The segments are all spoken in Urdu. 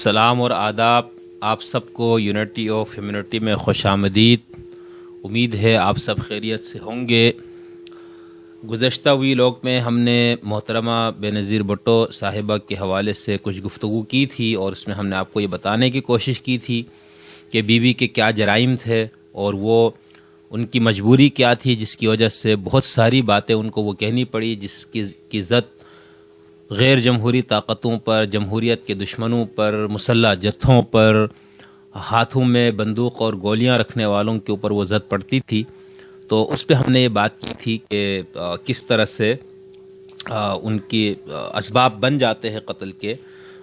سلام اور آداب، آپ سب کو یونٹی آف ہیومینٹی میں خوش آمدید۔ امید ہے آپ سب خیریت سے ہوں گے۔ گزشتہ ویلاگ میں ہم نے محترمہ بینظیر بھٹو صاحبہ کے حوالے سے کچھ گفتگو کی تھی، اور اس میں ہم نے آپ کو یہ بتانے کی کوشش کی تھی کہ بیوی کے کیا جرائم تھے اور وہ ان کی مجبوری کیا تھی، جس کی وجہ سے بہت ساری باتیں ان کو وہ کہنی پڑی، جس کی زد غیر جمہوری طاقتوں پر، جمہوریت کے دشمنوں پر، مسلح جتھوں پر، ہاتھوں میں بندوق اور گولیاں رکھنے والوں کے اوپر وہ زد پڑتی تھی۔ تو اس پہ ہم نے یہ بات کی تھی کہ کس طرح سے ان کی اسباب بن جاتے ہیں قتل کے،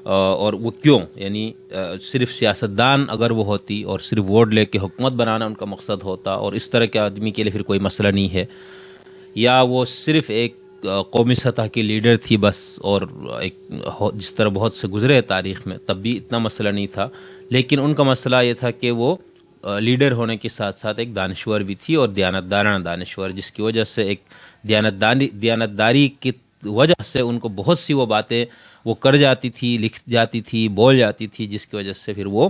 اور وہ کیوں، یعنی صرف سیاستدان اگر وہ ہوتی اور صرف ووٹ لے کے حکومت بنانا ان کا مقصد ہوتا، اور اس طرح کے آدمی کے لیے پھر کوئی مسئلہ نہیں ہے، یا وہ صرف ایک قومی سطح کی لیڈر تھی بس، اور ایک جس طرح بہت سے گزرے تاریخ میں تب بھی اتنا مسئلہ نہیں تھا، لیکن ان کا مسئلہ یہ تھا کہ وہ لیڈر ہونے کے ساتھ ساتھ ایک دانشور بھی تھی، اور دیانتدارانہ دانشور، جس کی وجہ سے ایک دیانتداری کی وجہ سے ان کو بہت سی وہ باتیں وہ کر جاتی تھی، لکھ جاتی تھی، بول جاتی تھی، جس کی وجہ سے پھر وہ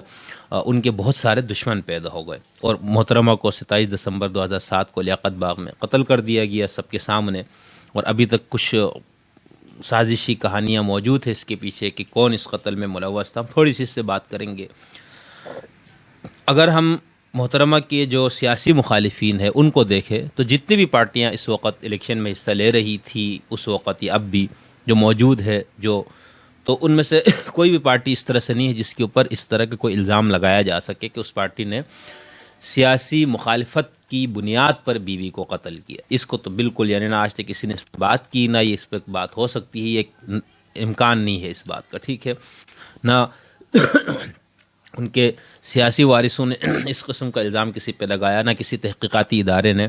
ان کے بہت سارے دشمن پیدا ہو گئے، اور محترمہ کو 27 دسمبر 2007 کو لیاقت باغ میں قتل کر دیا گیا سب کے سامنے۔ اور ابھی تک کچھ سازشی کہانیاں موجود ہیں اس کے پیچھے کہ کون اس قتل میں ملوث تھا، ہم تھوڑی سی اس سے بات کریں گے۔ اگر ہم محترمہ کے جو سیاسی مخالفین ہیں ان کو دیکھیں تو جتنی بھی پارٹیاں اس وقت الیکشن میں حصہ لے رہی تھی اس وقت یا اب بھی جو موجود ہے، تو ان میں سے کوئی بھی پارٹی اس طرح سے نہیں ہے جس کے اوپر اس طرح کا کوئی الزام لگایا جا سکے کہ اس پارٹی نے سیاسی مخالفت کی بنیاد پر بیوی کو قتل کیا۔ اس کو تو بالکل، یعنی نہ آج تک کسی نے اس پہ بات کی، نہ یہ اس پہ بات ہو سکتی ہے، یہ امکان نہیں ہے اس بات کا، ٹھیک ہے۔ نہ ان کے سیاسی وارثوں نے اس قسم کا الزام کسی پہ لگایا، نہ کسی تحقیقاتی ادارے نے،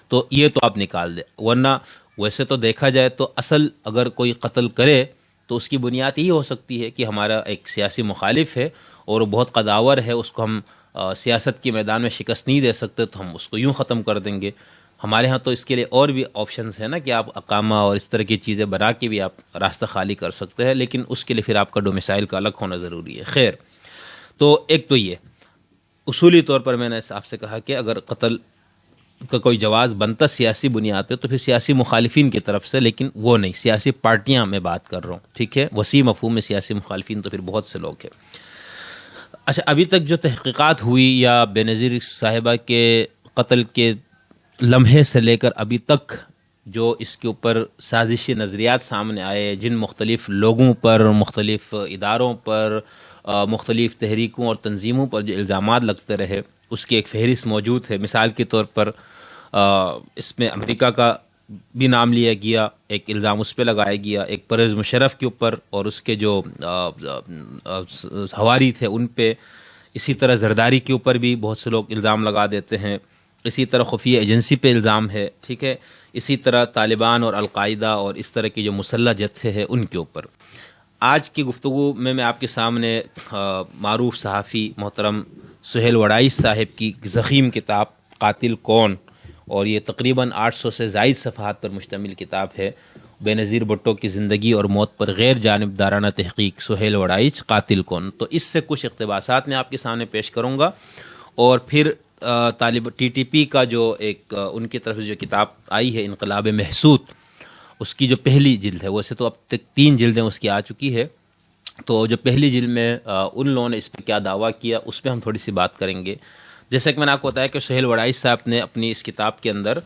تو یہ تو آپ نکال دیں۔ ورنہ ویسے تو دیکھا جائے تو اصل اگر کوئی قتل کرے تو اس کی بنیاد یہی ہو سکتی ہے کہ ہمارا ایک سیاسی مخالف ہے اور وہ بہت قداور ہے، اس کو ہم سیاست کے میدان میں شکست نہیں دے سکتے تو ہم اس کو یوں ختم کر دیں گے۔ ہمارے ہاں تو اس کے لیے اور بھی آپشنز ہیں نا کہ آپ اقامہ اور اس طرح کی چیزیں بنا کے بھی آپ راستہ خالی کر سکتے ہیں، لیکن اس کے لیے پھر آپ کا ڈومیسائل کا الگ ہونا ضروری ہے۔ خیر، تو ایک تو یہ اصولی طور پر میں نے آپ سے کہا کہ اگر قتل کا کوئی جواز بنتا سیاسی بنیاد پہ تو پھر سیاسی مخالفین کی طرف سے، لیکن وہ نہیں، سیاسی پارٹیاں میں بات کر رہا ہوں، ٹھیک ہے۔ وسیع مفہوم میں سیاسی مخالفین تو پھر بہت سے لوگ ہیں۔ اچھا، ابھی تک جو تحقیقات ہوئی یا بینظیر صاحبہ کے قتل کے لمحے سے لے کر ابھی تک جو اس کے اوپر سازشی نظریات سامنے آئے، جن مختلف لوگوں پر، مختلف اداروں پر، مختلف تحریکوں اور تنظیموں پر جو الزامات لگتے رہے، اس کی ایک فہرست موجود ہے۔ مثال کے طور پر اس میں امریکہ کا بھی نام لیا گیا، ایک الزام اس پہ لگایا گیا، ایک پرویز مشرف کے اوپر اور اس کے جو حواری تھے ان پہ، اسی طرح زرداری کے اوپر بھی بہت سے لوگ الزام لگا دیتے ہیں، اسی طرح خفیہ ایجنسی پہ الزام ہے، ٹھیک ہے، اسی طرح طالبان اور القاعدہ اور اس طرح کے جو مسلح جتھے ہیں ان کے اوپر۔ آج کی گفتگو میں آپ کے سامنے معروف صحافی محترم سہیل وڑائچ صاحب کی ضخیم کتاب قاتل کون، اور یہ تقریباً 800 سے زائد صفحات پر مشتمل کتاب ہے، بینظیر بھٹو کی زندگی اور موت پر غیر جانبدارانہ تحقیق، سہیل وڑائچ قاتل کون۔ تو اس سے کچھ اقتباسات میں آپ کے سامنے پیش کروں گا، اور پھر ٹی ٹی پی کا جو ایک ان کی طرف سے جو کتاب آئی ہے انقلاب محسود، اس کی جو پہلی جلد ہے، ویسے تو اب تک 3 جلدیں اس کی آ چکی ہے، تو جو پہلی جلد میں ان لوگوں نے اس پہ کیا دعویٰ کیا اس پہ ہم تھوڑی سی بات کریں گے۔ جیسا کہ میں نے آپ کو بتایا کہ سہیل وڑائچ صاحب نے اپنی اس کتاب کے اندر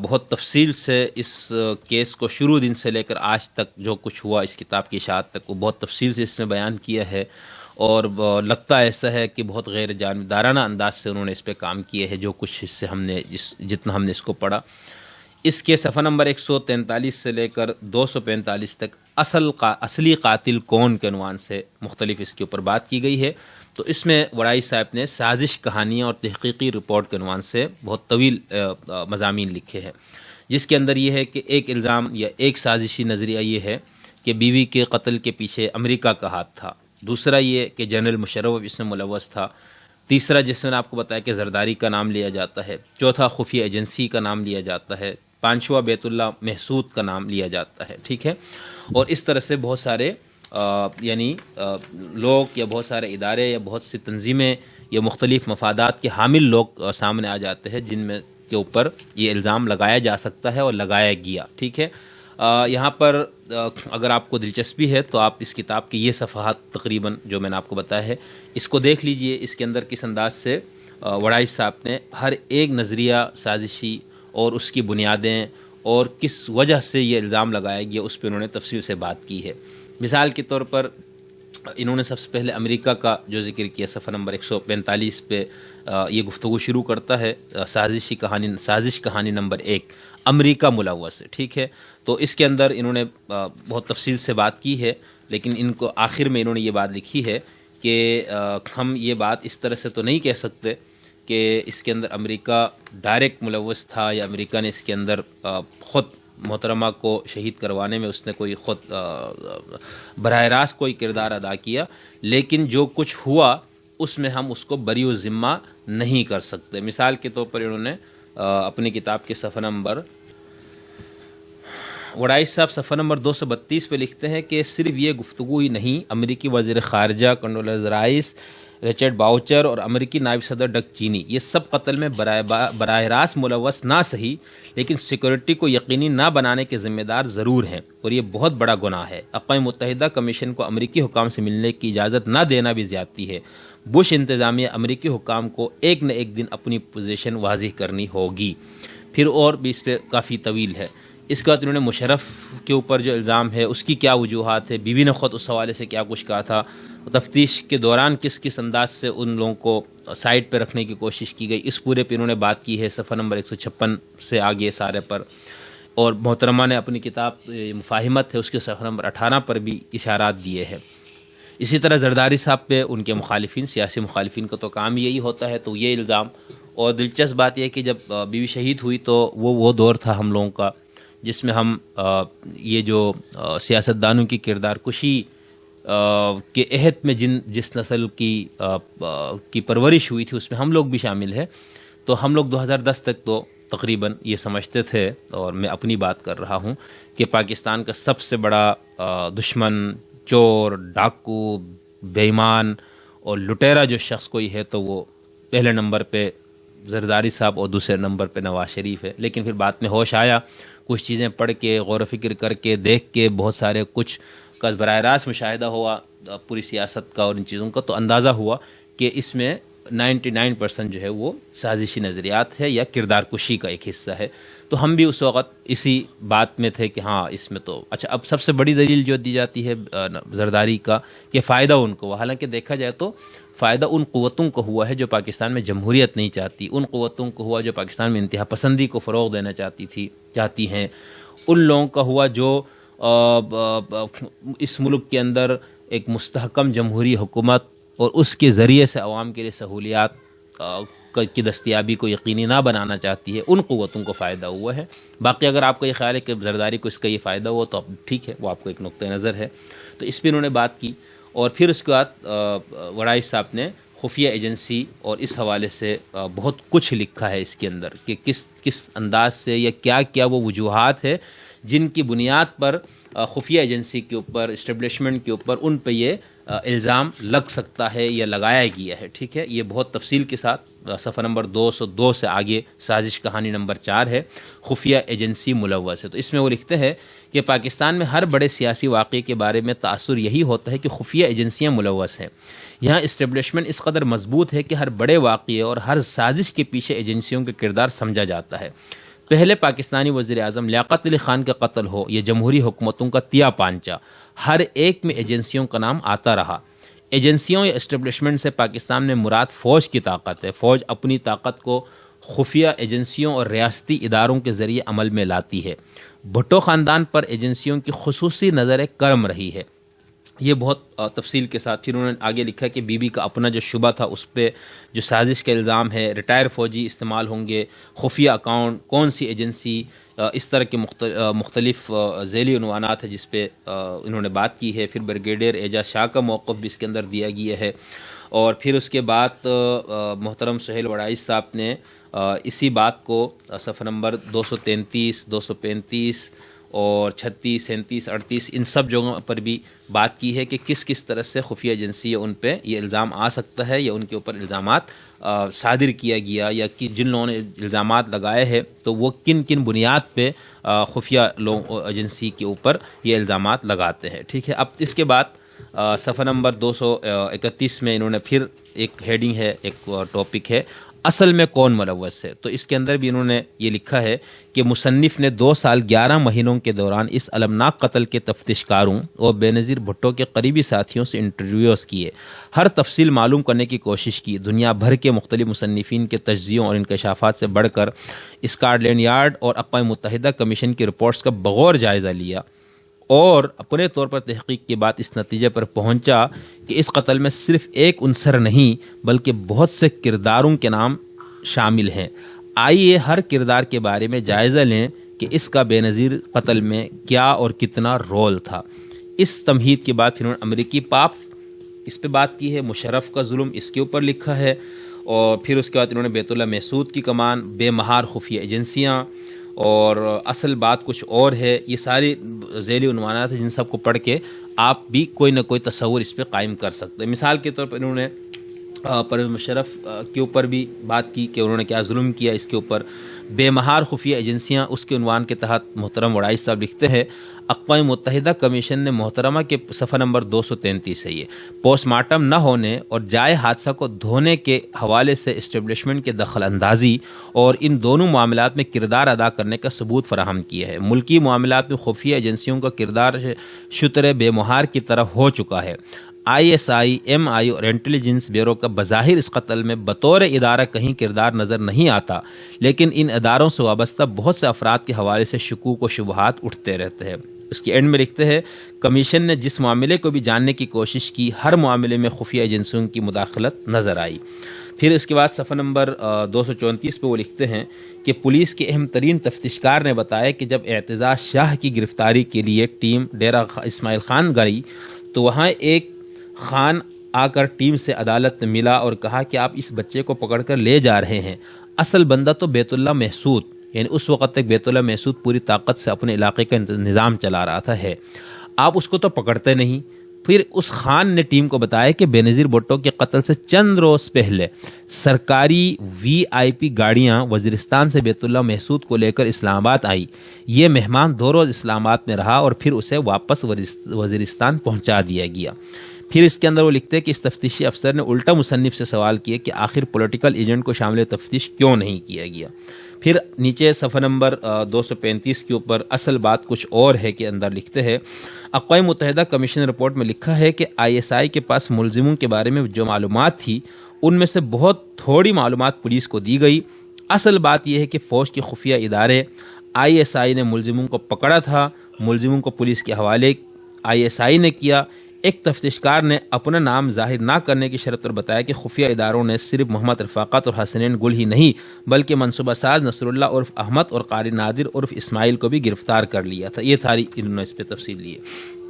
بہت تفصیل سے اس کیس کو شروع دن سے لے کر آج تک جو کچھ ہوا اس کتاب کی اشاعت تک وہ بہت تفصیل سے اس میں بیان کیا ہے، اور لگتا ایسا ہے کہ بہت غیر جانبدارانہ انداز سے انہوں نے اس پہ کام کیے ہے، جو کچھ اس سے جتنا ہم نے اس کو پڑھا۔ اس کے صفحہ نمبر 143 سے لے کر 245 تک اصلی قاتل کون کے عنوان سے مختلف اس کے اوپر بات کی گئی ہے۔ تو اس میں وڑائچ صاحب نے سازش کہانیاں اور تحقیقی رپورٹ کے عنوان سے بہت طویل مضامین لکھے ہیں، جس کے اندر یہ ہے کہ ایک الزام یا ایک سازشی نظریہ یہ ہے کہ بیوی کے قتل کے پیچھے امریکہ کا ہاتھ تھا، دوسرا یہ کہ جنرل مشرف اس میں ملوث تھا، تیسرا جس میں نے آپ کو بتایا کہ زرداری کا نام لیا جاتا ہے، چوتھا خفیہ ایجنسی کا نام لیا جاتا ہے، پانچواں بیت اللہ محسود کا نام لیا جاتا ہے، ٹھیک ہے، اور اس طرح سے بہت سارے یعنی لوگ یا بہت سارے ادارے یا بہت سی تنظیمیں یا مختلف مفادات کے حامل لوگ سامنے آ جاتے ہیں جن میں کے اوپر یہ الزام لگایا جا سکتا ہے اور لگایا گیا. ٹھیک ہے. یہاں پر اگر آپ کو دلچسپی ہے تو آپ اس کتاب کے یہ صفحات تقریباً جو میں نے آپ کو بتایا ہے اس کو دیکھ لیجئے. اس کے اندر کس انداز سے وڑائچ صاحب نے ہر ایک نظریہ سازشی اور اس کی بنیادیں اور کس وجہ سے یہ الزام لگایا گیا اس پہ انہوں نے تفصیل سے بات کی ہے. مثال کے طور پر انہوں نے سب سے پہلے امریکہ کا جو ذکر کیا. صفحہ نمبر 145 پہ یہ گفتگو شروع کرتا ہے. سازش کہانی نمبر 1 امریکہ ملوث ہے. ٹھیک ہے. تو اس کے اندر انہوں نے بہت تفصیل سے بات کی ہے، لیکن ان کو آخر میں انہوں نے یہ بات لکھی ہے کہ ہم یہ بات اس طرح سے تو نہیں کہہ سکتے کہ اس کے اندر امریکہ ڈائریکٹ ملوث تھا یا امریکہ نے اس کے اندر خود محترمہ کو شہید کروانے میں اس نے کوئی خود براہ راست کوئی کردار ادا کیا، لیکن جو کچھ ہوا اس میں ہم اس کو بری و ذمہ نہیں کر سکتے. مثال کے طور پر انہوں نے اپنی کتاب کے صفحہ نمبر وڑائچ صاحب صفحہ نمبر 232 پہ لکھتے ہیں کہ صرف یہ گفتگو ہی نہیں، امریکی وزیر خارجہ کنڈولیزا رائس، رچرڈ باؤچر اور امریکی نائب صدر ڈک چینی یہ سب قتل میں براہ راست ملوث نہ سہی لیکن سیکورٹی کو یقینی نہ بنانے کے ذمہ دار ضرور ہیں، اور یہ بہت بڑا گناہ ہے. اقوام متحدہ کمیشن کو امریکی حکام سے ملنے کی اجازت نہ دینا بھی زیادتی ہے. بش انتظامیہ امریکی حکام کو ایک نہ ایک دن اپنی پوزیشن واضح کرنی ہوگی. پھر اور بھی اس پہ کافی طویل ہے. اس کے بعد انہوں نے مشرف کے اوپر جو الزام ہے اس کی کیا وجوہات ہے، بیوی نے خود اس حوالے سے کیا کچھ کہا تھا، تفتیش کے دوران کس انداز سے ان لوگوں کو سائڈ پہ رکھنے کی کوشش کی گئی، اس پورے پہ انہوں نے بات کی ہے صفحہ نمبر 156 سے آگے سارے پر. اور محترمہ نے اپنی کتاب مفاہمت ہے اس کے صفحہ نمبر 18 پر بھی اشارات دیے ہیں. اسی طرح زرداری صاحب پہ ان کے مخالفین، سیاسی مخالفین کا تو کام یہی ہوتا ہے، تو یہ الزام. اور دلچسپ بات یہ ہے کہ جب بیوی شہید ہوئی تو وہ دور تھا ہم لوگوں کا جس میں ہم یہ جو سیاستدانوں کی کردار کشی کے عہد میں جس نسل کی پرورش ہوئی تھی اس میں ہم لوگ بھی شامل ہیں. تو ہم لوگ 2010 تک تو تقریباً یہ سمجھتے تھے، اور میں اپنی بات کر رہا ہوں، کہ پاکستان کا سب سے بڑا دشمن، چور، ڈاکو، بے ایمان اور لٹیرا جو شخص کوئی ہے تو وہ پہلے نمبر پہ زرداری صاحب اور دوسرے نمبر پہ نواز شریف ہے. لیکن پھر بعد میں ہوش آیا، کچھ چیزیں پڑھ کے غور و فکر کر کے دیکھ کے بہت سارے کچھ کا براہ راست مشاہدہ ہوا پوری سیاست کا اور ان چیزوں کا، تو اندازہ ہوا کہ اس میں 99% جو ہے وہ سازشی نظریات ہے یا کردار کشی کا ایک حصہ ہے. تو ہم بھی اس وقت اسی بات میں تھے کہ ہاں اس میں تو اچھا. اب سب سے بڑی دلیل جو دی جاتی ہے زرداری کا کہ فائدہ ان کو، حالانکہ دیکھا جائے تو فائدہ ان قوتوں کو ہوا ہے جو پاکستان میں جمہوریت نہیں چاہتی، ان قوتوں کو ہوا جو پاکستان میں انتہا پسندی کو فروغ دینا چاہتی ہیں، ان لوگوں کا ہوا جو اس ملک کے اندر ایک مستحکم جمہوری حکومت اور اس کے ذریعے سے عوام کے لیے سہولیات کی دستیابی کو یقینی نہ بنانا چاہتی ہے، ان قوتوں کو فائدہ ہوا ہے. باقی اگر آپ کا یہ خیال ہے کہ زرداری کو اس کا یہ فائدہ ہوا تو ٹھیک ہے، وہ آپ کو ایک نقطہ نظر ہے. تو اس پہ انہوں نے بات کی. اور پھر اس کے بعد وڑائچ صاحب نے خفیہ ایجنسی اور اس حوالے سے بہت کچھ لکھا ہے اس کے اندر کہ کس انداز سے یا کیا وہ وجوہات ہے جن کی بنیاد پر خفیہ ایجنسی کے اوپر، اسٹیبلشمنٹ کے اوپر ان پہ یہ الزام لگ سکتا ہے یا لگایا گیا ہے. ٹھیک ہے. یہ بہت تفصیل کے ساتھ صفحہ نمبر 202 سے آگے سازش کہانی نمبر 4 ہے، خفیہ ایجنسی ملوث ہے. تو اس میں وہ لکھتے ہیں کہ پاکستان میں ہر بڑے سیاسی واقعے کے بارے میں تاثر یہی ہوتا ہے کہ خفیہ ایجنسیاں ملوث ہیں. یہاں اسٹیبلشمنٹ اس قدر مضبوط ہے کہ ہر بڑے واقعے اور ہر سازش کے پیچھے ایجنسیوں کا کردار سمجھا جاتا ہے. پہلے پاکستانی وزیر اعظم لیاقت علی خان کا قتل ہو یا جمہوری حکومتوں کا تیا پانچا، ہر ایک میں ایجنسیوں کا نام آتا رہا. ایجنسیوں یا اسٹیبلشمنٹ سے پاکستان میں مراد فوج کی طاقت ہے. فوج اپنی طاقت کو خفیہ ایجنسیوں اور ریاستی اداروں کے ذریعے عمل میں لاتی ہے. بھٹو خاندان پر ایجنسیوں کی خصوصی نظر کرم رہی ہے. یہ بہت تفصیل کے ساتھ پھر انہوں نے آگے لکھا کہ بی بی کا اپنا جو شبہ تھا اس پہ جو سازش کا الزام ہے، ریٹائر فوجی استعمال ہوں گے، خفیہ اکاؤنٹ، کون سی ایجنسی، اس طرح کے مختلف ذیلی عنوانات ہیں جس پہ انہوں نے بات کی ہے. پھر بریگیڈیئر اعجاز شاہ کا موقف بھی اس کے اندر دیا گیا ہے. اور پھر اس کے بعد محترم سہیل وڑائچ صاحب نے اسی بات کو صفحہ نمبر 233، 235 اور 36, 37, 38 ان سب جگہوں پر بھی بات کی ہے کہ کس کس طرح سے خفیہ ایجنسی یا ان پہ یہ الزام آ سکتا ہے یا ان کے اوپر الزامات صادر کیا گیا یا کہ جن لوگوں نے الزامات لگائے ہیں تو وہ کن کن بنیاد پہ خفیہ ایجنسی کے اوپر یہ الزامات لگاتے ہیں. ٹھیک ہے. اب اس کے بعد صفحہ نمبر 231 میں انہوں نے پھر ایک ہیڈنگ ہے, ایک ٹاپک ہے اصل میں کون ملوث ہے. تو اس کے اندر بھی انہوں نے یہ لکھا ہے کہ مصنف نے 2 سال 11 مہینوں کے دوران اس المناک قتل کے تفتیش کاروں اور بینظیر بھٹو کے قریبی ساتھیوں سے انٹرویوز کیے, ہر تفصیل معلوم کرنے کی کوشش کی, دنیا بھر کے مختلف مصنفین کے تجزیوں اور انکشافات سے بڑھ کر اسکاٹلینڈ یارڈ اور اقوام متحدہ کمیشن کی رپورٹس کا بغور جائزہ لیا اور اپنے طور پر تحقیق کے بعد اس نتیجے پر پہنچا کہ اس قتل میں صرف ایک عنصر نہیں بلکہ بہت سے کرداروں کے نام شامل ہیں. آئیے ہر کردار کے بارے میں جائزہ لیں کہ اس کا بے نظیر قتل میں کیا اور کتنا رول تھا. اس تمہید کے بعد پھر انہوں نے امریکی پاپ اس پہ بات کی ہے, مشرف کا ظلم اس کے اوپر لکھا ہے, اور پھر اس کے بعد انہوں نے بیت اللہ محسود کی کمان, بے مہار خفیہ ایجنسیاں اور اصل بات کچھ اور ہے. یہ ساری ذیلی عنوانات ہیں جن سب کو پڑھ کے آپ بھی کوئی نہ کوئی تصور اس پہ قائم کر سکتے ہیں. مثال کے طور پر انہوں نے پرویز مشرف کے اوپر بھی بات کی کہ انہوں نے کیا ظلم کیا. اس کے اوپر بے مہار خفیہ ایجنسیاں اس کے عنوان کے تحت محترم وڑائچ صاحب لکھتے ہیں اقوام متحدہ کمیشن نے محترمہ کے صفحہ نمبر 233 ہے یہ پوسٹ مارٹم نہ ہونے اور جائے حادثہ کو دھونے کے حوالے سے اسٹیبلشمنٹ کے دخل اندازی اور ان دونوں معاملات میں کردار ادا کرنے کا ثبوت فراہم کیا ہے. ملکی معاملات میں خفیہ ایجنسیوں کا کردار شتر بے مہار کی طرح ہو چکا ہے. ISI, MI اور انٹیلیجنس بیورو کا بظاہر اس قتل میں بطور ادارہ کہیں کردار نظر نہیں آتا, لیکن ان اداروں سے وابستہ بہت سے افراد کے حوالے سے شکوک و شبہات اٹھتے رہتے ہیں. اس کے اینڈ میں لکھتے ہیں کمیشن نے جس معاملے کو بھی جاننے کی کوشش کی ہر معاملے میں خفیہ ایجنسیوں کی مداخلت نظر آئی. پھر اس کے بعد صفحہ نمبر 234 پہ وہ لکھتے ہیں کہ پولیس کے اہم ترین تفتیشکار نے بتایا کہ جب اعتزاز شاہ کی گرفتاری کے لیے ٹیم ڈیرہ اسماعیل خان گئی تو وہاں ایک خان آ کر ٹیم سے عدالت میں ملا اور کہا کہ آپ اس بچے کو پکڑ کر لے جا رہے ہیں, اصل بندہ تو بیت اللہ محسود, یعنی اس وقت تک بیت اللہ محسود پوری طاقت سے اپنے علاقے کا نظام چلا رہا تھا ہے, آپ اس کو تو پکڑتے نہیں. پھر اس خان نے ٹیم کو بتایا کہ بینظیر بھٹو کے قتل سے چند روز پہلے سرکاری VIP گاڑیاں وزیرستان سے بیت اللہ محسود کو لے کر اسلام آباد آئی. یہ مہمان 2 روز اسلام آباد میں رہا اور پھر اسے واپس وزیرستان پہنچا دیا گیا. پھر اس کے اندر وہ لکھتے ہیں کہ اس تفتیشی افسر نے الٹا مصنف سے سوال کیا کہ آخر پولیٹیکل ایجنٹ کو شامل تفتیش کیوں نہیں کیا گیا. پھر نیچے صفحہ نمبر 235 کے اوپر اصل بات کچھ اور ہے کہ اندر لکھتے ہیں اقوام متحدہ کمیشن رپورٹ میں لکھا ہے کہ ISI کے پاس ملزموں کے بارے میں جو معلومات تھی ان میں سے بہت تھوڑی معلومات پولیس کو دی گئی. اصل بات یہ ہے کہ فوج کے خفیہ ادارے ISI نے ملزموں کو پکڑا تھا, ملزموں کو پولیس کے حوالے ISI نے کیا. ایک تفتیشکار نے اپنا نام ظاہر نہ کرنے کی شرط پر بتایا کہ خفیہ اداروں نے صرف محمد رفاقت اور حسنین گل ہی نہیں بلکہ منصوبہ ساز نصر اللہ عرف احمد اور قاری نادر عرف اسماعیل کو بھی گرفتار کر لیا تھا. یہ ساری انہوں نے اس پہ تفصیل لی ہے.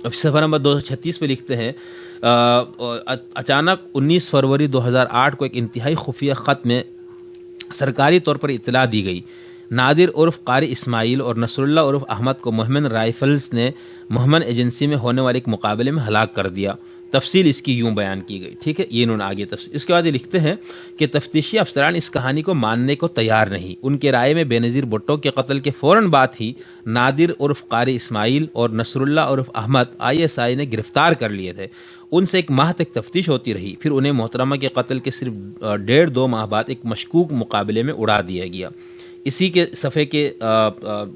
اب صفحہ نمبر 236 پہ لکھتے ہیں اچانک 19 فروری 2008 کو ایک انتہائی خفیہ خط میں سرکاری طور پر اطلاع دی گئی. نادر عرف قاری اسماعیل اور نصر اللہ عرف احمد کو مہمن رائفلز نے مہمن ایجنسی میں ہونے والے ایک مقابلے میں ہلاک کر دیا. تفصیل اس کی یوں بیان کی گئی. ٹھیک ہے, یہ انہوں نے آگے تفصیل. اس کے بعد یہ لکھتے ہیں کہ تفتیشی افسران اس کہانی کو ماننے کو تیار نہیں. ان کے رائے میں بینظیر بھٹو کے قتل کے فوراً بعد ہی نادر عرف قاری اسماعیل اور نصر اللہ عرف احمد ISI نے گرفتار کر لیے تھے. ان سے 1 ماہ تک تفتیش ہوتی رہی. پھر انہیں محترمہ کے قتل کے صرف 1.5-2 ماہ بعد ایک مشکوک مقابلے میں اڑا دیا گیا. اسی کے صفحے کے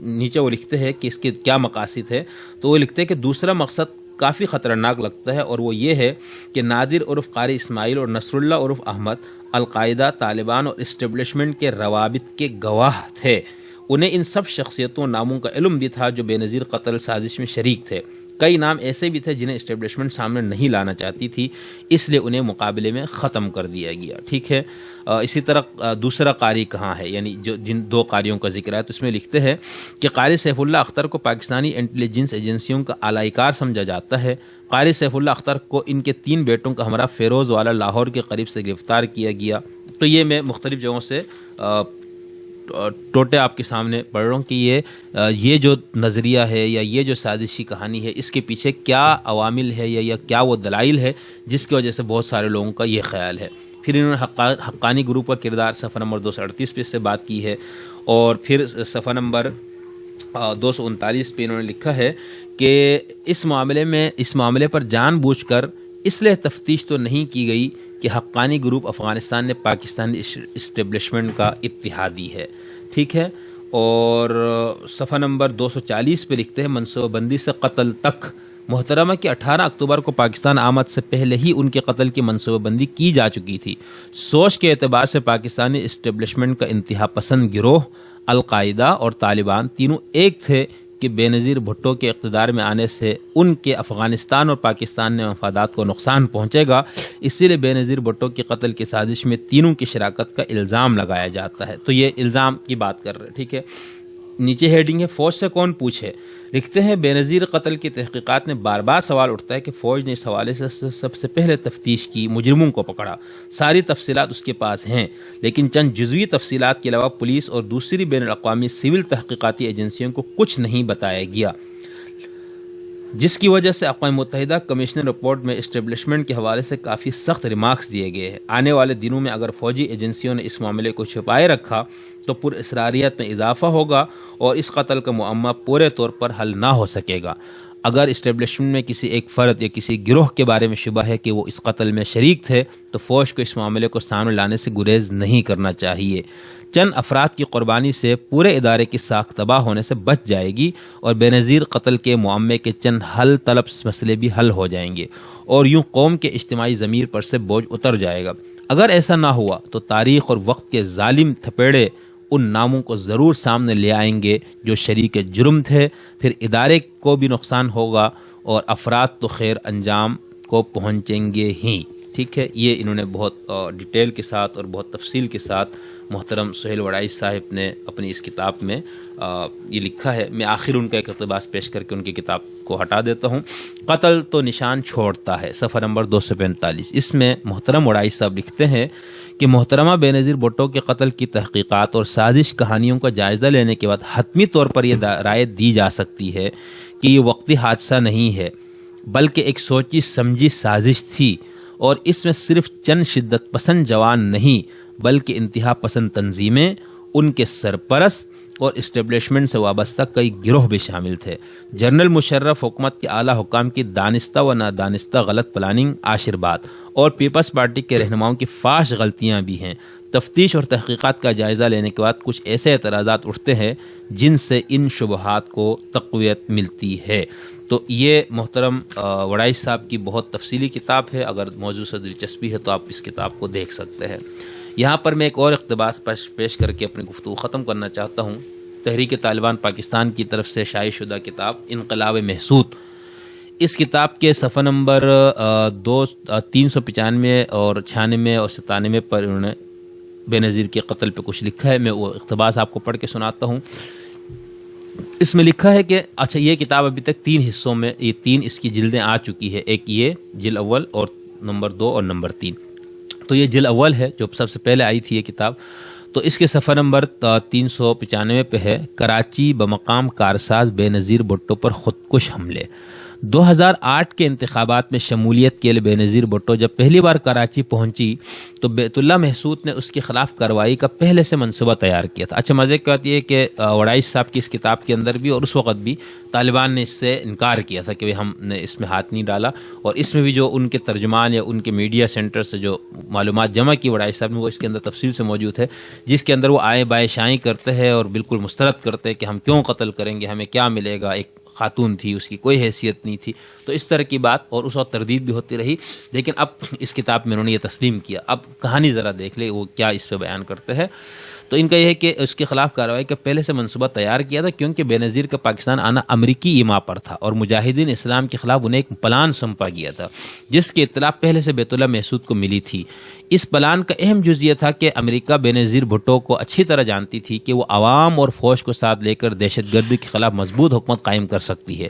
نیچے وہ لکھتے ہیں کہ اس کے کیا مقاصد ہے. تو وہ لکھتے ہیں کہ دوسرا مقصد کافی خطرناک لگتا ہے اور وہ یہ ہے کہ نادر عرف قاری اسماعیل اور نصر اللہ عرف احمد القاعدہ, طالبان اور اسٹیبلشمنٹ کے روابط کے گواہ تھے. انہیں ان سب شخصیتوں ناموں کا علم بھی تھا جو بے نظیر قتل سازش میں شریک تھے. کئی نام ایسے بھی تھے جنہیں اسٹیبلشمنٹ سامنے نہیں لانا چاہتی تھی, اس لیے انہیں مقابلے میں ختم کر دیا گیا. ٹھیک ہے. اسی طرح دوسرا قاری کہاں ہے, یعنی جو جن 2 قاریوں کا ذکر ہے تو اس میں لکھتے ہیں کہ قاری سیف اللہ اختر کو پاکستانی انٹیلیجنس ایجنسیوں کا اعلی کار سمجھا جاتا ہے. قاری سیف اللہ اختر کو ان کے 3 بیٹوں کا ہمراہ فیروز والا لاہور کے قریب سے گرفتار کیا گیا. تو یہ میں مختلف جگہوں سے ٹوٹے آپ کے سامنے پڑھ رہا ہوں کہ یہ جو نظریہ ہے یا یہ جو سازشی کہانی ہے اس کے پیچھے کیا عوامل ہے یا کیا وہ دلائل ہے جس کی وجہ سے بہت سارے لوگوں کا یہ خیال ہے. پھر انہوں نے حقانی گروپ کا کردار صفحہ نمبر 238 پہ اس سے بات کی ہے. اور پھر صفحہ نمبر 239 پہ انہوں نے لکھا ہے کہ اس معاملے پر جان بوجھ کر اس لیے تفتیش تو نہیں کی گئی کہ حقانی گروپ افغانستان میں پاکستانی اسٹیبلشمنٹ کا اتحادی ہے. ٹھیک ہے. اور صفحہ نمبر 240 پہ لکھتے ہیں منصوبہ بندی سے قتل تک. محترمہ کی 18 اکتوبر کو پاکستان آمد سے پہلے ہی ان کے قتل کی منصوبہ بندی کی جا چکی تھی. سوچ کے اعتبار سے پاکستانی اسٹیبلشمنٹ کا انتہا پسند گروہ القاعدہ اور طالبان تینوں ایک تھے کہ بینظیر بھٹو کے اقتدار میں آنے سے ان کے افغانستان اور پاکستان میں مفادات کو نقصان پہنچے گا. اسی لیے بینظیر بھٹو کے قتل کی سازش میں تینوں کی شراکت کا الزام لگایا جاتا ہے. تو یہ الزام کی بات کر رہے ہیں. ٹھیک ہے. نیچے ہیڈنگ ہے فوج سے کون پوچھے. لکھتے ہیں بینظیر قتل کی تحقیقات میں بار بار سوال اٹھتا ہے کہ فوج نے اس حوالے سے سب سے پہلے تفتیش کی, مجرموں کو پکڑا, ساری تفصیلات اس کے پاس ہیں, لیکن چند جزوی تفصیلات کے علاوہ پولیس اور دوسری بین الاقوامی سول تحقیقاتی ایجنسیوں کو کچھ نہیں بتایا گیا, جس کی وجہ سے اقوام متحدہ کمیشنر رپورٹ میں اسٹیبلشمنٹ کے حوالے سے کافی سخت ریمارکس دیے گئے ہیں. آنے والے دنوں میں اگر فوجی ایجنسیوں نے اس معاملے کو چھپائے رکھا تو پر اسراریت میں اضافہ ہوگا اور اس قتل کا معمہ پورے طور پر حل نہ ہو سکے گا. اگر اسٹیبلشمنٹ میں کسی ایک فرد یا کسی گروہ کے بارے میں شبہ ہے کہ وہ اس قتل میں شریک تھے تو فوج کو اس معاملے کو سامنے لانے سے گریز نہیں کرنا چاہیے. چند افراد کی قربانی سے پورے ادارے کی ساکھ تباہ ہونے سے بچ جائے گی اور بینظیر قتل کے معمے کے چند حل طلب مسئلے بھی حل ہو جائیں گے اور یوں قوم کے اجتماعی ضمیر پر سے بوجھ اتر جائے گا. اگر ایسا نہ ہوا تو تاریخ اور وقت کے ظالم تھپیڑے ان ناموں کو ضرور سامنے لے آئیں گے جو شریک جرم تھے. پھر ادارے کو بھی نقصان ہوگا اور افراد تو خیر انجام کو پہنچیں گے ہی. ٹھیک ہے. یہ انہوں نے بہت ڈیٹیل کے ساتھ اور بہت تفصیل کے ساتھ محترم سہیل وڑائچ صاحب نے اپنی اس کتاب میں یہ لکھا ہے. میں آخر ان کا ایک اقتباس پیش کر کے ان کی کتاب کو ہٹا دیتا ہوں. قتل تو نشان چھوڑتا ہے, صفحہ نمبر 245. اس میں محترم وڑائچ صاحب لکھتے ہیں کہ محترمہ بینظیر بھٹو کے قتل کی تحقیقات اور سازش کہانیوں کا جائزہ لینے کے بعد حتمی طور پر یہ رائے دی جا سکتی ہے کہ یہ وقتی حادثہ نہیں ہے بلکہ ایک سوچی سمجھی سازش تھی اور اس میں صرف چند شدت پسند جوان نہیں بلکہ انتہا پسند تنظیمیں, ان کے سرپرست اور اسٹیبلشمنٹ سے وابستہ کئی گروہ بھی شامل تھے. جنرل مشرف, حکومت کے اعلیٰ حکام کی دانستہ و نادانستہ غلط پلاننگ, آشرواد اور پیپلز پارٹی کے رہنماؤں کی فاش غلطیاں بھی ہیں. تفتیش اور تحقیقات کا جائزہ لینے کے بعد کچھ ایسے اعتراضات اٹھتے ہیں جن سے ان شبہات کو تقویت ملتی ہے. تو یہ محترم وڑائچ صاحب کی بہت تفصیلی کتاب ہے. اگر موضوع سے دلچسپی ہے تو آپ اس کتاب کو دیکھ سکتے ہیں. یہاں پر میں ایک اور اقتباس پیش کر کے اپنی گفتگو ختم کرنا چاہتا ہوں. تحریک طالبان پاکستان کی طرف سے شائع شدہ کتاب انقلاب محسود. اس کتاب کے صفحہ نمبر 395 اور 96 اور 97 پر انہوں نے بینظیر کے قتل پہ کچھ لکھا ہے. میں وہ اقتباس آپ کو پڑھ کے سناتا ہوں. اس میں لکھا ہے کہ اچھا یہ کتاب ابھی تک 3 حصوں میں یہ 3 اس کی جلدیں آ چکی ہے. ایک یہ جلد اول اور نمبر 2 اور نمبر 3. تو یہ جلد اول ہے جو سب سے پہلے آئی تھی یہ کتاب. تو اس کے صفحہ نمبر 395 پہ ہے کراچی بمقام کارساز بینظیر بھٹو پر خودکش حملے. 2008 کے انتخابات میں شمولیت کے لیے بینظیر بھٹو جب پہلی بار کراچی پہنچی تو بیت اللہ محسود نے اس کے خلاف کارروائی کا پہلے سے منصوبہ تیار کیا تھا. اچھا مزے کی بات یہ ہے کہ وڑائچ صاحب کی اس کتاب کے اندر بھی اور اس وقت بھی طالبان نے اس سے انکار کیا تھا کہ ہم نے اس میں ہاتھ نہیں ڈالا. اور اس میں بھی جو ان کے ترجمان یا ان کے میڈیا سینٹر سے جو معلومات جمع کی وڑائچ صاحب نے وہ اس کے اندر تفصیل سے موجود ہے, جس کے اندر وہ آئے بائیں شائیں کرتے ہیں اور بالکل مسترد کرتے ہیں کہ ہم کیوں قتل کریں گے, ہمیں کیا ملے گا, ایک خاتون تھی, اس کی کوئی حیثیت نہیں تھی. تو اس طرح کی بات اور اس وقت تردید بھی ہوتی رہی. لیکن اب اس کتاب میں انہوں نے یہ تسلیم کیا. اب کہانی ذرا دیکھ لے وہ کیا اس پہ بیان کرتے ہیں. تو ان کا یہ ہے کہ اس کے خلاف کارروائی کا پہلے سے منصوبہ تیار کیا تھا کیونکہ بینظیر کا پاکستان آنا امریکی ایما پر تھا اور مجاہدین اسلام کے خلاف انہیں ایک پلان سونپا گیا تھا جس کی اطلاع پہلے سے بیت اللہ محسود کو ملی تھی. اس پلان کا اہم جز یہ تھا کہ امریکہ بینظیر بھٹو کو اچھی طرح جانتی تھی کہ وہ عوام اور فوج کو ساتھ لے کر دہشت گردی کے خلاف مضبوط حکومت قائم کر سکتی ہے،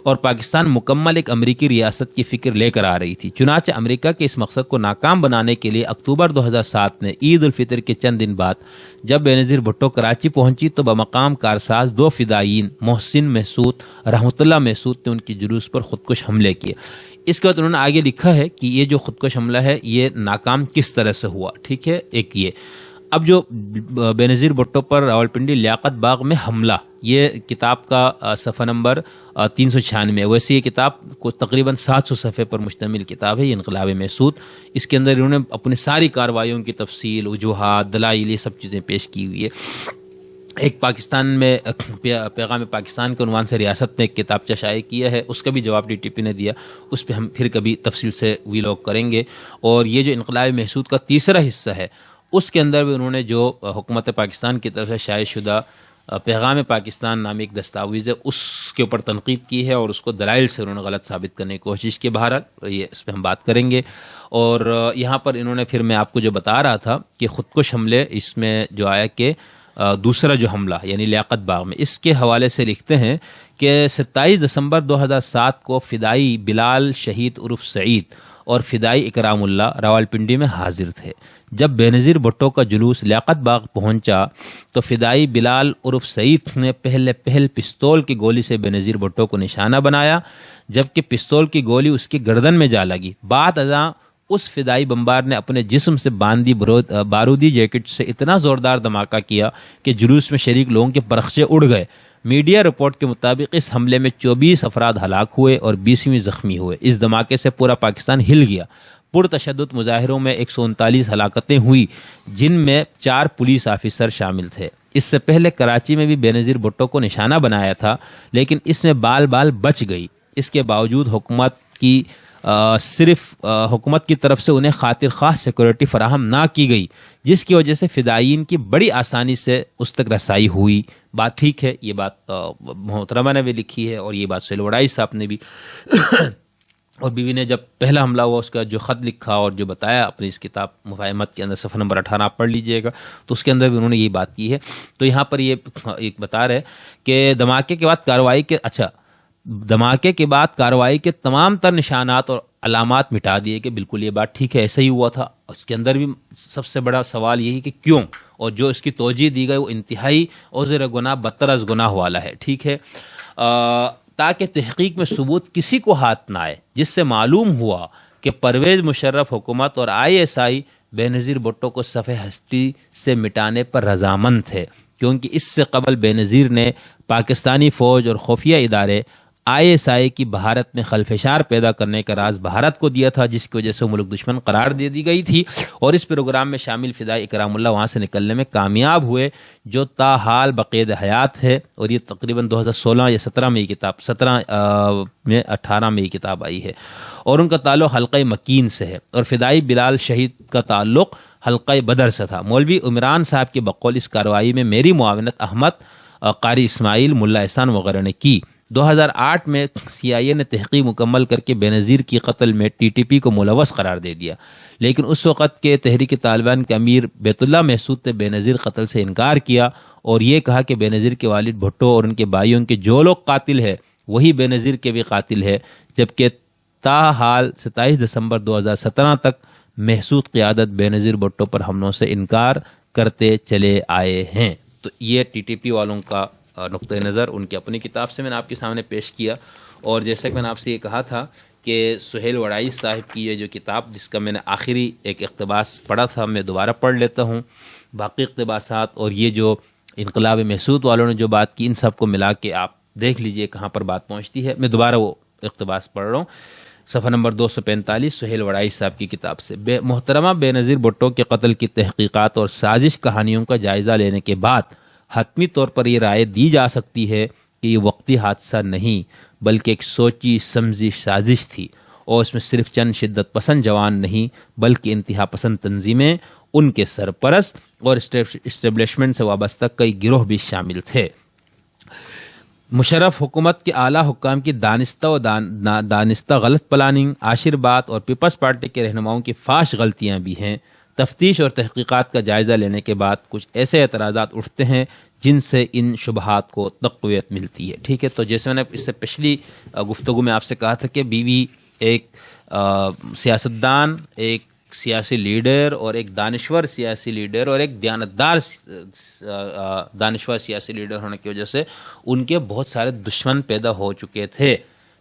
اور پاکستان مکمل ایک امریکی ریاست کی فکر لے کر آ رہی تھی۔ چنانچہ امریکہ کے اس مقصد کو ناکام بنانے کے لیے اکتوبر 2007 میں عید الفطر کے چند دن بعد جب بینظیر بھٹو کراچی پہنچی تو بمقام کارساز 2 فدائیین محسود رحمۃ اللہ محسود نے ان کی جلوس پر خودکش حملے کیے۔ اس کے بعد انہوں نے آگے لکھا ہے کہ یہ جو خودکش حملہ ہے یہ ناکام کس طرح سے ہوا، ٹھیک ہے۔ ایک یہ اب جو بینظیر بھٹو پر راولپنڈی لیاقت باغ میں حملہ، یہ کتاب کا صفحہ نمبر 396، ویسے یہ کتاب کو تقریباً 700 صفحے پر مشتمل کتاب ہے، یہ انقلاب محسود۔ اس کے اندر انہوں نے اپنی ساری کارروائیوں کی تفصیل، وجوہات، دلائل، یہ سب چیزیں پیش کی ہوئی ہے۔ ایک پاکستان میں پیغام پاکستان کے عنوان سے ریاست نے ایک کتابچہ شائع کیا ہے، اس کا بھی جواب DTP نے دیا، اس پہ ہم پھر کبھی تفصیل سے ویلاگ کریں گے۔ اور یہ جو انقلاب محسود کا تیسرا حصہ ہے اس کے اندر بھی انہوں نے جو حکومت پاکستان کی طرف سے شائع شدہ پیغام پاکستان نامی ایک دستاویز ہے اس کے اوپر تنقید کی ہے، اور اس کو دلائل سے انہوں نے غلط ثابت کرنے کی کوشش کی۔ بہرحال یہ اس پہ ہم بات کریں گے۔ اور یہاں پر انہوں نے پھر میں آپ کو جو بتا رہا تھا کہ خودکش حملے، اس میں جو آیا کہ دوسرا جو حملہ یعنی لیاقت باغ میں، اس کے حوالے سے لکھتے ہیں کہ 27 دسمبر 2007 کو فدائی بلال شہید عرف سعید اور فدائی اکرام اللہ راولپنڈی میں حاضر تھے۔ جب بینظیر بھٹو کا جلوس لیاقت باغ پہنچا تو فدائی بلال عرف سعید نے پہل پستول کی گولی سے بینظیر بھٹو کو نشانہ بنایا، جبکہ پستول کی گولی اس کی گردن میں جا لگی۔ بعد ازاں اس فدائی بمبار نے اپنے جسم سے باندھی بارودی جیکٹ سے اتنا زوردار دھماکہ کیا کہ جلوس میں شریک لوگوں کے پرخچے اڑ گئے۔ میڈیا رپورٹ کے مطابق اس حملے میں 24 افراد ہلاک ہوئے اور 20ویں زخمی ہوئے۔ اس دھماکے سے پورا پاکستان ہل گیا۔ پرتشدد مظاہروں میں 139 ہلاکتیں ہوئی، جن میں 4 پولیس آفیسر شامل تھے۔ اس سے پہلے کراچی میں بھی بینظیر بھٹو کو نشانہ بنایا تھا، لیکن اس میں بال بچ گئی۔ اس کے باوجود حکومت کی طرف سے انہیں خاطر خواہ سیکورٹی فراہم نہ کی گئی، جس کی وجہ سے فدائیین کی بڑی آسانی سے اس تک رسائی ہوئی۔ بات ٹھیک ہے، یہ بات محترمہ نے بھی لکھی ہے، اور یہ بات سہیل وڑائچ صاحب نے بھی اور بیوی نے جب پہلا حملہ ہوا اس کا جو خط لکھا اور جو بتایا اپنی اس کتاب مفاہمت کے اندر صفحہ نمبر 18 آپ پڑھ لیجئے گا، تو اس کے اندر بھی انہوں نے یہی بات کی ہے۔ تو یہاں پر یہ ایک بتا رہے کہ دھماکے کے بعد کارروائی کے تمام تر نشانات اور علامات مٹا دیے کہ بالکل یہ بات ٹھیک ہے، ایسا ہی ہوا تھا۔ اس کے اندر بھی سب سے بڑا سوال یہی کہ کیوں، اور جو اس کی توجیہ دی گئی وہ انتہائی عذر گناہ بدتر از گناہ والا ہے، ٹھیک ہے، تاکہ تحقیق میں ثبوت کسی کو ہاتھ نہ آئے، جس سے معلوم ہوا کہ پرویز مشرف حکومت اور ISI بینظیر بھٹو کو صفحہ ہستی سے مٹانے پر رضامند تھے، کیونکہ اس سے قبل بینظیر نے پاکستانی فوج اور خفیہ ادارے ISI کی بھارت میں خلفشار پیدا کرنے کا راز بھارت کو دیا تھا، جس کی وجہ سے وہ ملک دشمن قرار دے دی گئی تھی، اور اس پروگرام میں شامل فدائی اکرام اللہ وہاں سے نکلنے میں کامیاب ہوئے، جو تاحال بقید حیات ہے۔ اور یہ تقریباً 2016 یا 17 میں یہ کتاب 18 میں یہ کتاب آئی ہے، اور ان کا تعلق حلقہ مکین سے ہے، اور فدائی بلال شہید کا تعلق حلقہ بدر سے تھا۔ مولوی عمران صاحب کے بقول اس کارروائی میں میری معاونت احمد، قاری اسماعیل، ملا احسان وغیرہ نے کی۔ 2008 میں CIA نے تحقیق مکمل کر کے بینظیر کی قتل میں TTP کو ملوث قرار دے دیا، لیکن اس وقت کے تحریک طالبان کے امیر بیت اللہ محسود نے بینظیر قتل سے انکار کیا اور یہ کہا کہ بینظیر کے والد بھٹو اور ان کے بھائیوں کے جو لوگ قاتل ہے وہی بینظیر کے بھی قاتل ہے، جبکہ تاحال 27 دسمبر 2017 تک محسود قیادت بینظیر بھٹو پر حملوں سے انکار کرتے چلے آئے ہیں۔ تو یہ TTP والوں کا نقطۂ نظر ان کی اپنی کتاب سے میں نے آپ کے سامنے پیش کیا، اور جیسا کہ میں نے آپ سے یہ کہا تھا کہ سہیل وڑائچ صاحب کی یہ جو کتاب جس کا میں نے آخری ایک اقتباس پڑھا تھا میں دوبارہ پڑھ لیتا ہوں، باقی اقتباسات اور یہ جو انقلاب محسود والوں نے جو بات کی ان سب کو ملا کے آپ دیکھ لیجئے کہاں پر بات پہنچتی ہے۔ میں دوبارہ وہ اقتباس پڑھ رہا ہوں، صفحہ نمبر 245 سہیل وڑائچ صاحب کی کتاب سے۔ محترمہ بینظیر بھٹو کے قتل کی تحقیقات اور سازش کہانیوں کا جائزہ لینے کے بعد حتمی طور پر یہ رائے دی جا سکتی ہے کہ یہ وقتی حادثہ نہیں بلکہ ایک سوچی سمجھی سازش تھی، اور اس میں صرف چند شدت پسند جوان نہیں بلکہ انتہا پسند تنظیمیں، ان کے سرپرست اور اسٹیبلشمنٹ سے وابستہ کئی گروہ بھی شامل تھے۔ مشرف حکومت کے اعلیٰ حکام کی دانستہ غلط پلاننگ، عاشر بات اور پیپلز پارٹی کے رہنماؤں کی فاش غلطیاں بھی ہیں۔ تفتیش اور تحقیقات کا جائزہ لینے کے بعد کچھ ایسے اعتراضات اٹھتے ہیں جن سے ان شبہات کو تقویت ملتی ہے. ٹھیک ہے, تو جیسے میں نے اس سے پچھلی گفتگو میں آپ سے کہا تھا کہ بیوی ایک سیاستدان، ایک سیاسی لیڈر اور ایک دانشور سیاسی لیڈر اور ایک دیانتدار دانشور سیاسی لیڈر ہونے کی وجہ سے ان کے بہت سارے دشمن پیدا ہو چکے تھے.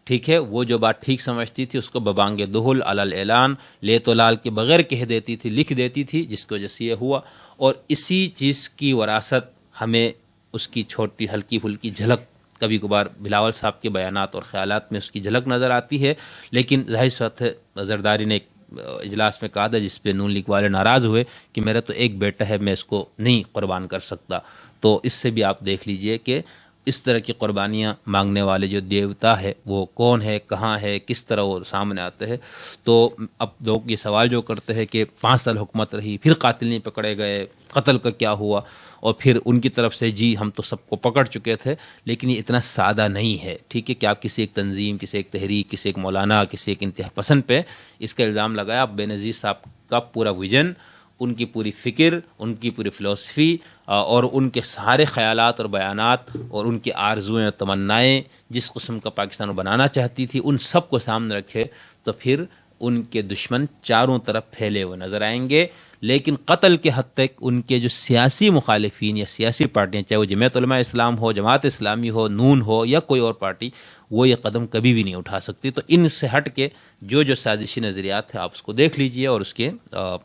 ٹھیک ہے, وہ جو بات ٹھیک سمجھتی تھی اس کو ببانگ دہل علی الاعلان لے تو لال کے بغیر کہہ دیتی تھی، لکھ دیتی تھی، جس کی وجہ سے یہ ہوا. اور اسی چیز کی وراثت ہمیں اس کی چھوٹی ہلکی پھلکی جھلک کبھی کبھار بلاول صاحب کے بیانات اور خیالات میں اس کی جھلک نظر آتی ہے. لیکن ظاہر بات ہے زرداری نے ایک اجلاس میں کہا تھا جس پہ نون لیگ والے ناراض ہوئے کہ میرا تو ایک بیٹا ہے، میں اس کو نہیں قربان کر سکتا. تو اس سے بھی آپ دیکھ لیجئے کہ اس طرح کی قربانیاں مانگنے والے جو دیوتا ہے وہ کون ہے، کہاں ہے، کس طرح وہ سامنے آتے ہیں. تو اب لوگ یہ سوال جو کرتے ہیں کہ 5 سال حکومت رہی، پھر قاتل نہیں پکڑے گئے، قتل کا کیا ہوا، اور پھر ان کی طرف سے جی ہم تو سب کو پکڑ چکے تھے. لیکن یہ اتنا سادہ نہیں ہے. ٹھیک ہے کہ آپ کسی ایک تنظیم، کسی ایک تحریک، کسی ایک مولانا، کسی ایک انتہا پسند پہ اس کا الزام لگایا. آپ بینظیر صاحب کا پورا ویژن، ان کی پوری فکر، ان کی پوری فلسفی اور ان کے سارے خیالات اور بیانات اور ان کی آرزوئیں اور تمنائیں جس قسم کا پاکستان بنانا چاہتی تھی ان سب کو سامنے رکھے تو پھر ان کے دشمن چاروں طرف پھیلے ہوئے نظر آئیں گے. لیکن قتل کے حد تک ان کے جو سیاسی مخالفین یا سیاسی پارٹیاں، چاہے وہ جمعیت علماء اسلام ہو، جماعت اسلامی ہو، نون ہو یا کوئی اور پارٹی، وہ یہ قدم کبھی بھی نہیں اٹھا سکتی. تو ان سے ہٹ کے جو سازشی نظریات ہیں آپ اس کو دیکھ لیجئے اور اس کے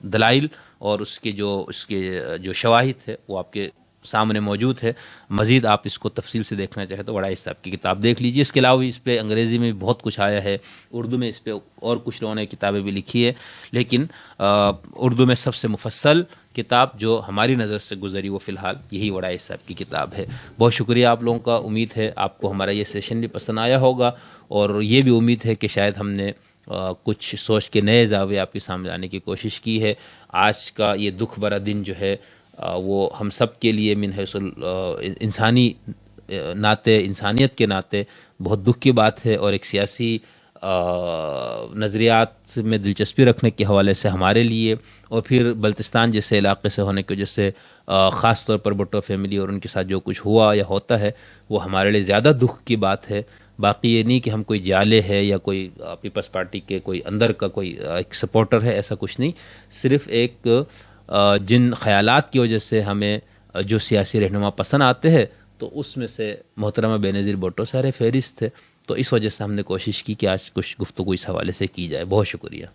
دلائل اور اس کے جو شواہد ہے وہ آپ کے سامنے موجود ہے. مزید آپ اس کو تفصیل سے دیکھنا چاہیں تو وڑائچ صاحب کی کتاب دیکھ لیجیے. اس کے علاوہ اس پہ انگریزی میں بھی بہت کچھ آیا ہے، اردو میں اس پہ اور کچھ لوگوں نے کتابیں بھی لکھی ہے. لیکن اردو میں سب سے مفصل کتاب جو ہماری نظر سے گزری وہ فی الحال یہی وڑائچ صاحب کی کتاب ہے. بہت شکریہ آپ لوگوں کا. امید ہے آپ کو ہمارا یہ سیشن بھی پسند آیا ہوگا اور یہ بھی امید ہے کہ شاید ہم نے کچھ سوچ کے نئے زاویے آپ کے سامنے لانے کی کوشش کی ہے. آج کا یہ دکھ بھرا دن جو ہے وہ ہم سب کے لیے من حیث انسانی ناطے، انسانیت کے ناطے بہت دکھ کی بات ہے، اور ایک سیاسی نظریات میں دلچسپی رکھنے کے حوالے سے ہمارے لیے، اور پھر بلتستان جیسے علاقے سے ہونے کی وجہ سے خاص طور پر بھٹو فیملی اور ان کے ساتھ جو کچھ ہوا یا ہوتا ہے وہ ہمارے لیے زیادہ دکھ کی بات ہے. باقی یہ نہیں کہ ہم کوئی جالے ہے یا کوئی پیپلز پارٹی کے کوئی اندر کا کوئی ایک سپورٹر ہے، ایسا کچھ نہیں. صرف ایک جن خیالات کی وجہ سے ہمیں جو سیاسی رہنما پسند آتے ہیں تو اس میں سے محترمہ بینظیر بھٹو سارے فہرست تھے. تو اس وجہ سے ہم نے کوشش کی کہ آج کچھ گفتگو اس حوالے سے کی جائے. بہت شکریہ.